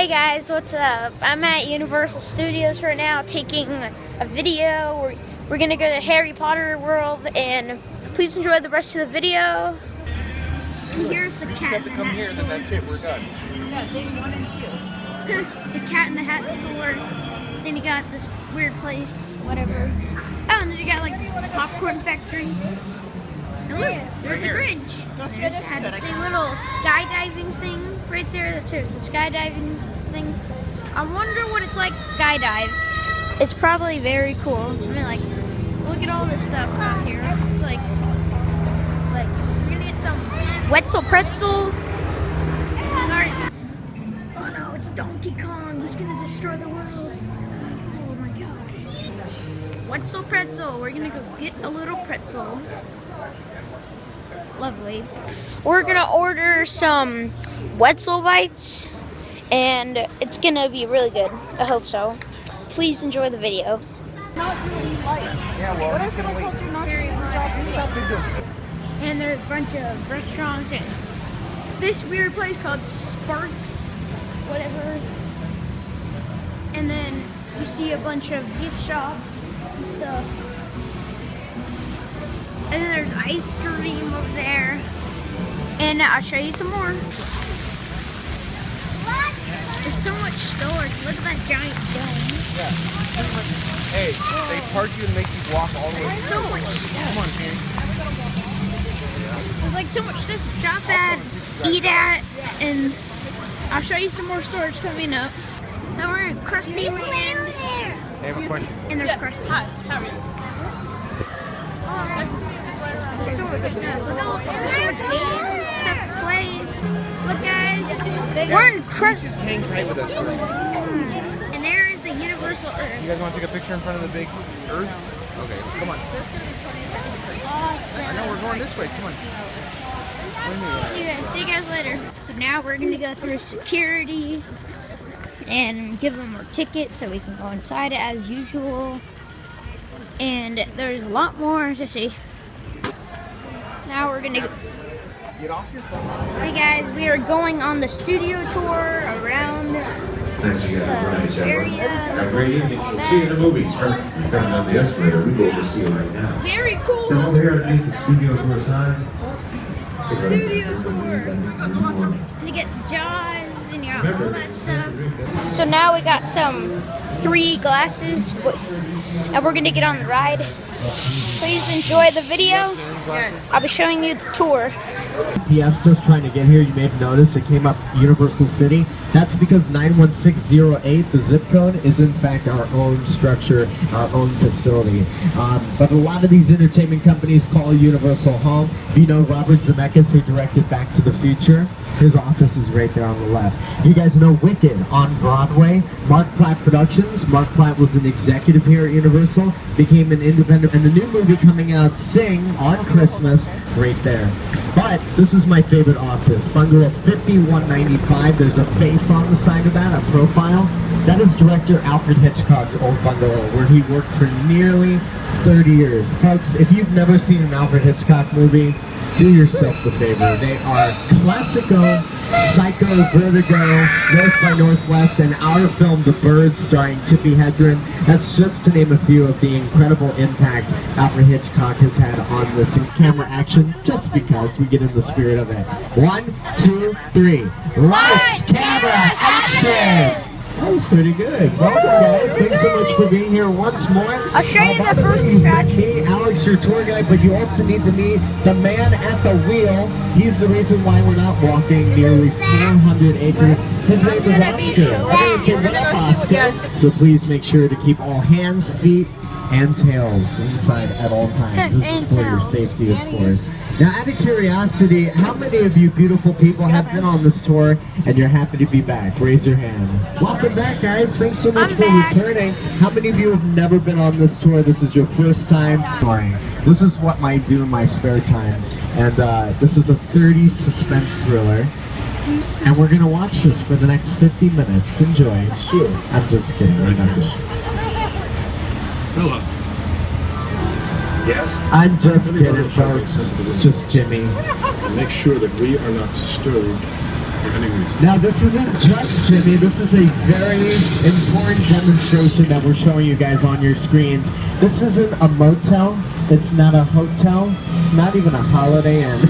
Hey guys, what's up? I'm at Universal Studios right now taking a video. We're gonna go to Harry Potter World, and please enjoy the rest of the video. And here's the cat. We just have to come here and then that's it, we're done. Yeah, day 1 and 2. The Cat in the Hat store. Then you got this weird place, whatever. Oh, and then you got like the popcorn factory. And look, there's the Grinch. Go stand next to it. It's a little skydiving thing right there. That's the skydiving thing. I wonder what it's like to skydive. It's probably very cool. I mean, like, look at all this stuff out here. It's like we're gonna get some Wetzel Pretzel. Oh no, it's Donkey Kong. He's gonna destroy the world. Oh my gosh. Wetzel Pretzel. We're gonna go get a little pretzel. Lovely. We're gonna order some Wetzel bites, and it's gonna be really good. I hope so. Please enjoy the video. Not doing light. Yeah, well, What if someone told you not to do the job you got? And there's a bunch of restaurants and this weird place called Sparks, whatever. And then you see a bunch of gift shops and stuff. And then there's ice cream over there. And I'll show you some more. There's so much storage. Look at that giant dome. Yeah. Hey, they park you and make you walk all the way There's through. so much stuff. Come on, Kenny. There's like so much stuff to shop at, eat at, and I'll show you some more stores coming up. So we're in Krusty Land. I have a question. And there's Krusty. Hi, how are you? So much stuff. Look at all the games, stuff to play. Look guys, we're in Krusty. Just hang tight with us for a minute. And there is the Universal You Earth. guys want to take a picture in front of the big Earth? Okay, come on. Awesome. I know, we're going this way, come on. See you guys later. So now we're gonna go through security and give them our ticket so we can go inside it as usual. And there's a lot more to see. Now we're gonna go. Get off your phone. Hey guys, we are going on the studio tour around Thanks again for joining us, everyone. area. Have a great evening. We'll see you in the movies. You're coming down the escalator. We go over to see you right now. Very So cool over here underneath the studio tour sign. studio tour. You get Jaws and you got all that stuff. So now we got some 3 glasses and we're gonna get on the ride. Please enjoy the video. I'll be showing you the tour. Fiesta's trying to get here. You may have noticed it came up Universal City. That's because 91608, the zip code, is in fact our own structure, our own facility. But a lot of these entertainment companies call Universal home. If you know Robert Zemeckis, who directed Back to the Future, his office is right there on the left. If you guys know Wicked on Broadway, Mark Platt Productions. Mark Platt was an executive here at Universal, became an independent, and the new movie coming out, Sing, on Christmas, right there. But this is my favorite office, Bungalow 5195. There's a face on the side of that, a profile. That is director Alfred Hitchcock's old bungalow, where he worked for nearly 30 years. Folks, if you've never seen an Alfred Hitchcock movie, do yourself the favor. They are Classico, Psycho, Vertigo, North by Northwest, and our film The Bird, starring Tippi Hedren. That's just to name a few of the incredible impact Alfred Hitchcock has had on this camera action, just because we get in the spirit of it. 1, 2, 3. Lights, camera, action! That was pretty good. Welcome, guys. Thanks so much for being here once more. I'll show you By the way, first you've met attraction. me, Alex, your tour guide, but you also need to meet the man at the wheel. He's the reason why we're not walking nearly 400 acres. His name is Oscar. Everyone say what up, Oscar. So please make sure to keep all hands, feet, and tails inside at all times. This is for your safety, of course. Now, out of curiosity, how many of you beautiful people have been on this tour and you're happy to be back? Raise your hand. Welcome back, guys. Thanks so much I'm for back. returning. How many of you have never been on this tour? This is your first time touring. This is what I do in my spare time. And this is a 30 suspense thriller. And we're going to watch this for the next 50 minutes. Enjoy. I'm just kidding. We're not doing it. Hello. Yes? I'm just kidding, folks. It's just Jimmy. Make sure that we are not disturbed Now this isn't just Jimmy, this is a very important demonstration that we're showing you guys on your screens. This isn't a motel, it's not a hotel, it's not even a Holiday Inn.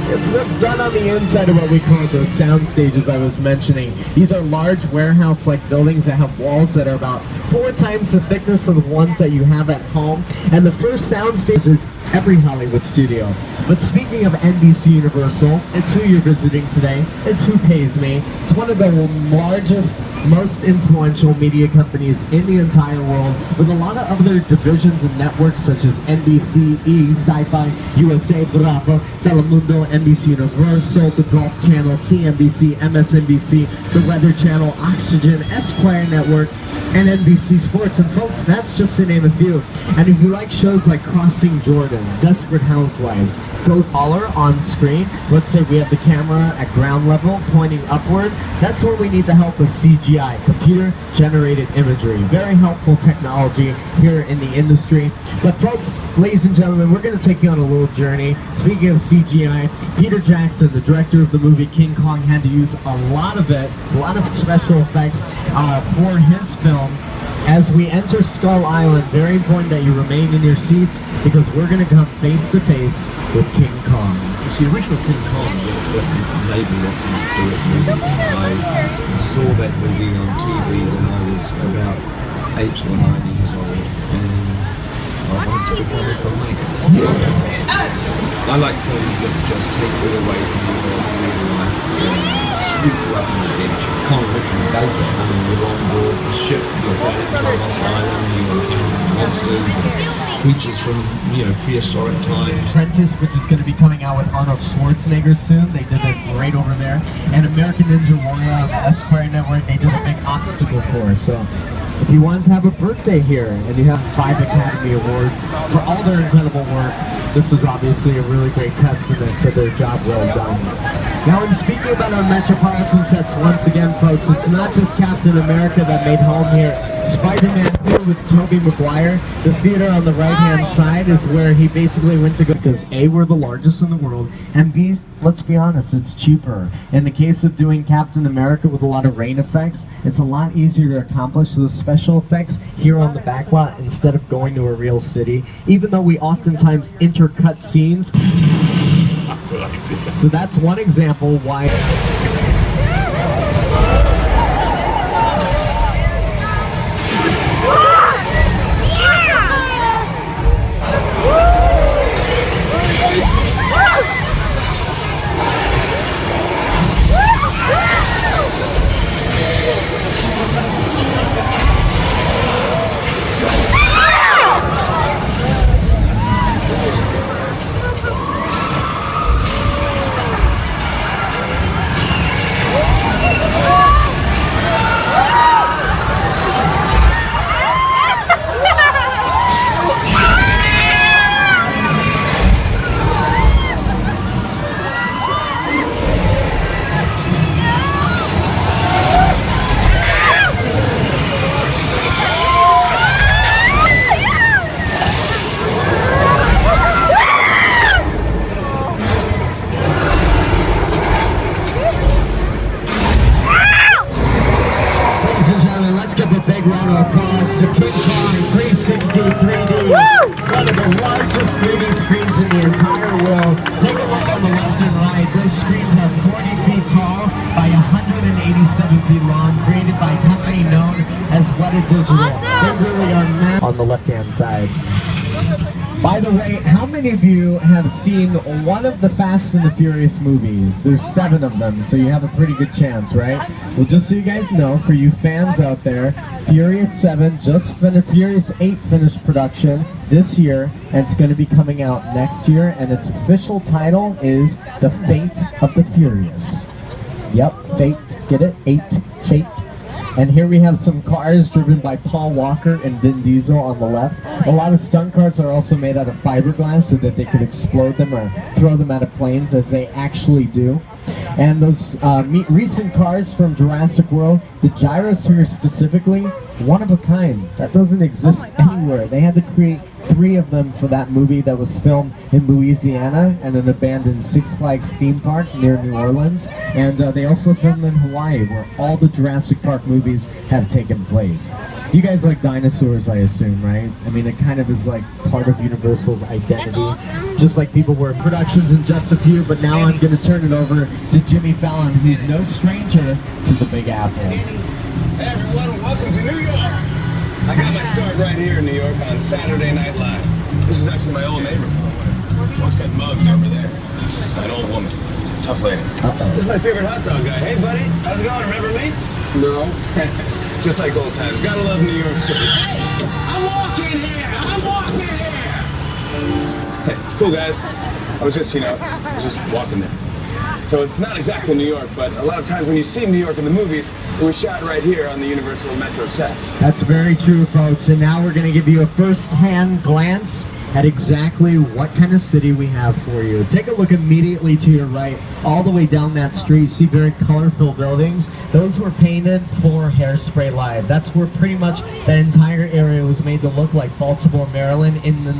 It's what's done on the inside of what we call those sound stages I was mentioning. These are large warehouse-like buildings that have walls that are about 4 times the thickness of the ones that you have at home. And the first sound stage is every Hollywood studio. But speaking of NBC Universal, it's who you're visiting today. It's who pays me. It's one of the largest, most influential media companies in the entire world, with a lot of other divisions and networks such as NBC, E, Sci-Fi, USA, Bravo, Telemundo, NBC Universal, the Golf Channel, CNBC, MSNBC, the Weather Channel, Oxygen, Esquire Network, and NBC Sports. And folks, that's just to name a few. And if you like shows like Crossing Jordan, Desperate Housewives, Ghost Caller on screen, let's say we have the camera at ground level pointing upward, that's where we need the help of CGI, computer generated imagery. Very helpful technology here in the industry. But folks, ladies and gentlemen, we're going to take you on a little journey. Speaking of CGI, Peter Jackson, the director of the movie King Kong, had to use a lot of it, a lot of special effects for his film. As we enter Skull Island, very important that you remain in your seats because we're going to come face to face with King Kong. It's the original King Kong that made me want to do it. I saw that movie on TV when I was about 8 or 9 years old, and I wanted to become a filmmaker. I like films that just take you away from the world of real life, sweep you up on the beach. Kong literally does that. I mean, you're on board the ship, you're sailing to Lost Island, you're encountering monsters, creatures from, prehistoric times. Apprentice, which is going to be coming out with Arnold Schwarzenegger soon. They did it right over there. And American Ninja Warrior on the Esquire Network, they did a big obstacle course. So if you want to have a birthday here and you have 5 Academy Awards for all their incredible work, this is obviously a really great testament to their job well done. Now, in speaking about our Metropolitan sets, once again, folks, it's not just Captain America that made home here. Spider-Man 2 with Tobey Maguire, the theater on the right-hand side is where he basically went to go because A, we're the largest in the world, and B, let's be honest, it's cheaper. In the case of doing Captain America with a lot of rain effects, it's a lot easier to accomplish those special effects here on the back lot instead of going to a real city, even though we oftentimes intercut scenes. So that's one example why... To King Kong 360 3D, one of the largest 3D screens in the entire world. Take a look on the left and right. Those screens are 40 feet tall by 187 feet long, created by a company known as Weta Digital. They really are massive. On the left-hand side. By the way, how many of you have seen one of the Fast and the Furious movies? There's 7 of them, so you have a pretty good chance, right? Well, just so you guys know, for you fans out there, Furious 7 just finished, Furious 8 finished production this year, and it's going to be coming out next year, and its official title is The Fate of the Furious. Yep, Fate, get it? 8, Fate. And here we have some cars driven by Paul Walker and Vin Diesel on the left. A lot of stunt cars are also made out of fiberglass so that they could explode them or throw them out of planes, as they actually do. And those recent cars from Jurassic World, the gyrosphere specifically, one of a kind. That doesn't exist anywhere. They had to create 3 of them for that movie that was filmed in Louisiana and an abandoned Six Flags theme park near New Orleans. And they also filmed in Hawaii, where all the Jurassic Park movies have taken place. You guys like dinosaurs, I assume, right? I mean, it kind of is like part of Universal's identity. That's awesome. Just like people were productions in just a few, but now I'm going to turn it over to Jimmy Fallon, who's no stranger to the Big Apple. Hey everyone, welcome to New York. I got my start right here in New York on Saturday Night Live. This is actually my old neighborhood. Once got mugged over there. An old woman. Tough lady. This is my favorite hot dog guy. Hey buddy, how's it going? Remember me? No. Just like old times. Gotta love New York City. Hey, I'm walking here! I'm walking here! Hey, it's cool guys. I was just walking there. So it's not exactly New York, but a lot of times when you see New York in the movies, it was shot right here on the Universal Metro sets. That's very true, folks. And now we're going to give you a first-hand glance at exactly what kind of city we have for you. Take a look immediately to your right, all the way down that street. You see very colorful buildings. Those were painted for Hairspray Live. That's where pretty much that entire area was made to look like Baltimore, Maryland in the